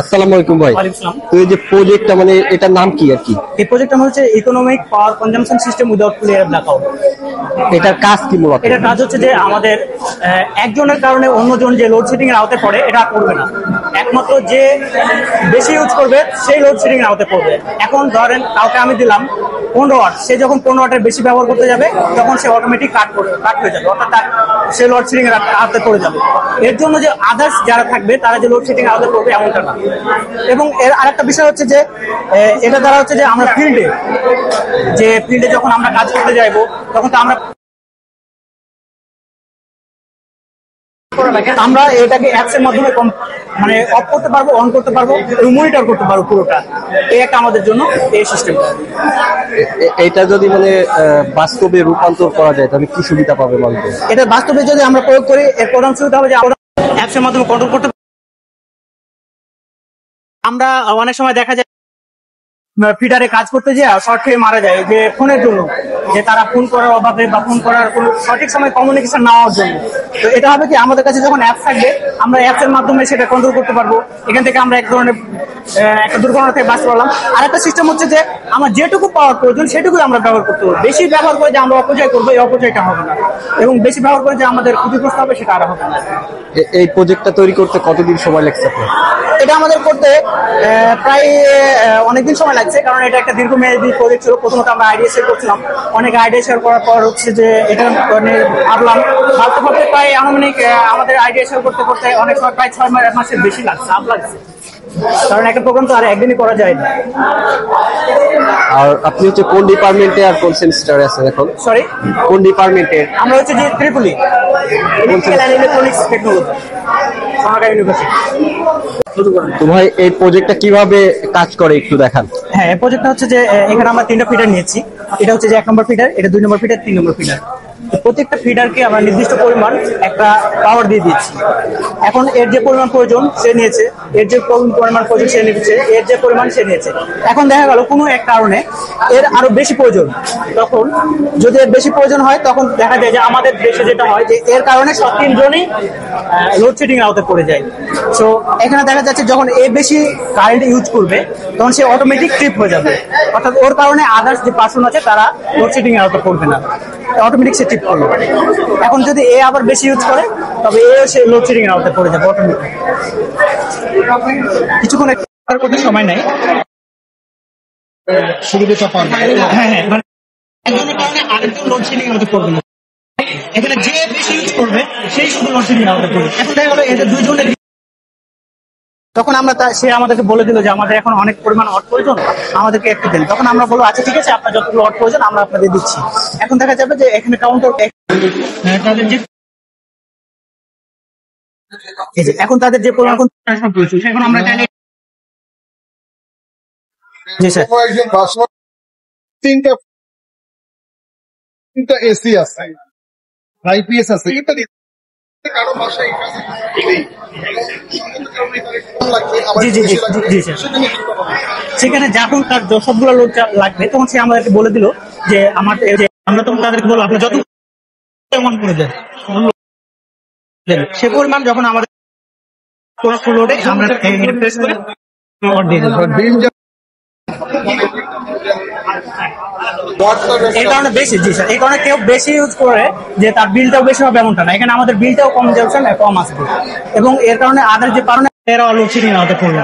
আসসালামু আলাইকুম ভাই। তো এই যে প্রজেক্টটা মানে এটার নাম কি আর কি? এই প্রজেক্টটা হচ্ছে economic power consumption system without clear blackout. এটার কাজ কি মূলত? এটার কাজ হচ্ছে যে আমাদের একজনের কারণে অন্যজন যে লোডশেডিং এর আওতায় পড়ে এটা করবে না, একমাত্র যে বেশি ইউজ করবে সেই লোডশেডিং এর আওতায় পড়বে। এখন ধরেন কাউকে আমি দিলাম 15 ওয়াট, সে যখন 15 ওয়াটের বেশি ব্যবহার করতে যাবে তখন সে অটোমেটিক কাট হয়ে যাবে, অর্থাৎ সে লোডশেডিং এর আওতায় পড়ে যাবে। এর জন্য যে আদার্স যারা থাকবে তারা যে লোডশেডিং এর আওতায় পড়বে এমনটা না। এবং এর আরেকটা বিষয় হচ্ছে যে এটা দ্বারা হচ্ছে যে আমরা ফিল্ডে যখন আমরা কাজ করতে যাইবো তখন তো আমরা এটাকে অ্যাপস এর মাধ্যমে মানে অফ করতে পারবো, অন করতে পারবো এবং মনিটর করতে পারবো পুরোটা। এই একটা আমাদের জন্য এই সিস্টেমটা। এটা যদি মানে বাস্তবে রূপান্তর করা যায় তাহলে কি সুবিধা পাবে মানুষ? এটা বাস্তবে যদি আমরা প্রয়োগ করি এর প্রধান সুবিধা হবে যে আমরা অ্যাপস এর মাধ্যমে কন্ট্রোল করতে। আমরা অনেক সময় দেখা যায় ফিডারে কাজ করতে যে শর্ট খেয়ে মারা যায় যে ফোনের জন্য, যে তারা ফোন করার অভাবে বা ফোন করার কোনো সঠিক সময় কমিউনিকেশন না হওয়ার জন্য। তো এটা হবে কি আমাদের কাছে যখন অ্যাপ থাকবে আমরা অ্যাপস এর মাধ্যমে সেটা কন্ট্রোল করতে পারবো। এখান থেকে আমরা এক ধরনের একটা দুর্ঘটনা থেকে বাঁচতে পারলাম। আর একটা সিস্টেম হচ্ছে যে আমার যেটুকু পাওয়ার প্রয়োজন সেটুকুই আমরা ব্যবহার করতে হবে। বেশি ব্যবহার করে যে আমরা অপচয় করবো এই অপচয়টা হবে না, এবং বেশি ব্যবহার করে যে আমাদের ক্ষতিগ্রস্ত হবে সেটা আর হবে না। এই প্রজেক্টটা তৈরি করতে কতদিন সময় লাগছে আপনার? এটা আমাদের করতে প্রায় অনেকদিন সময় লাগছে, কারণ এটা একটা দীর্ঘমেয়াদী প্রজেক্ট ছিল। প্রথমত আমরা আইডিয়া শেয়ার করছিলাম, অনেক আইডিয়া শেয়ার করার পর হচ্ছে যে এটা মানে ভাবতে প্রায় আনুমানিক আমাদের আইডিয়া শেয়ার করতে অনেক সময় প্রায় 6 মাসের বেশি লাগছে, কারণ একটা প্রোগ্রাম তো আর একদিনই করা যায় না। আর আপনি হচ্ছে কোন ডিপার্টমেন্টে আর কোন সেমিস্টারে আছেন এখন? সরি, কোন ডিপার্টমেন্টে? আমরা হচ্ছে যে ত্রিপুলি ইলেকট্রনিক্স টেকনোলজি, ঢাকা ইউনিভার্সিটি। তো ভাই এই প্রজেক্টটা কিভাবে কাজ করে একটু দেখান। হ্যাঁ, এই প্রজেক্টটা হচ্ছে যে এখানে আমরা 3টা ফিডার নিয়েছি। এটা হচ্ছে যে 1 নম্বর ফিডার, এটা 2 নম্বর ফিডার, 3 নম্বর ফিডার। প্রত্যেকটা ফিডারকে আমরা নির্দিষ্ট পরিমাণ একটা পাওয়ার দিয়ে দিচ্ছি। এখন এর যে পরিমাণ প্রয়োজন সে নিয়েছে, এর যে পরিমাণ প্রয়োজন সে নিয়েছে, এর যে পরিমাণ সে নিয়েছে। এখন দেখা গেল কোনো এক কারণে এর আরো বেশি প্রয়োজন, তখন যদি এর বেশি প্রয়োজন হয় তখন দেখা যায় যে আমাদের দেশে যেটা হয় যে এর কারণে সব 3 জনই লোডশেডিং এর আওতায় পড়ে যায়। সো এখানে দেখা যাচ্ছে যখন এ বেশি কারেন্ট ইউজ করবে তখন সে অটোমেটিক ট্রিপ হয়ে যাবে, অর্থাৎ ওর কারণে আদার্স যে পার্সন আছে তারা লোডশেডিং এর আওতায় পড়বে না, অটোমেটিক সে ট্রিপ করবে। এখন যদি এ আবার বেশি ইউজ করে তবে এও সে লোডশেডিং এর আওতায় পড়ে যাবে অটোমেটিক। কিছুক্ষণ করতে সময় নাই, সুবিধা চাপা। হ্যাঁ, মানে একজনের কারণে আরেকজন লোডশেডিং এর আওতায় পড়বে না। এখানে যে বেশি ইউজ করবে সেই শুধু লোডশেডিং এর আওতায় পড়বে। এখন দেখা গেল এদের দুইজনের, তখন আমরা সে আমাদেরকে বলে দিল যে আমাদের এখন অনেক পরিমাণ অট প্রয়োজন, আমাদেরকে একটু দেন। তখন আমরা বলবো আচ্ছা ঠিক আছে, আপনার যতগুলো অট প্রয়োজন আমরা আপনাদের দিচ্ছি। এখন দেখা যাবে যে এখানে কাউন্টার তাদের যে পরিমাণ এখন আমরা চাইলে জি স্যার 3টা এসি আছে, আইপিএস আছে, সেখানে যখন তার সবগুলো লোড লাগবে তখন সে আমাদেরকে বলে দিল যে আমরা তখন তাদেরকে বলবো আপনার যত করে দেন সে পরিমাণ যখন আমাদের লোডে আমরা প্রেস করে এই কারণে বেশি, জি স্যার, এই কারণে কেউ বেশি ইউজ করে যে তার বিলটাও বেশি হবে এমনটা না। এখানে আমাদের বিলটাও কম আসবে, এবং এর কারণে আদার যে কারণে এরা লোডশেডিং হতে পড়বে।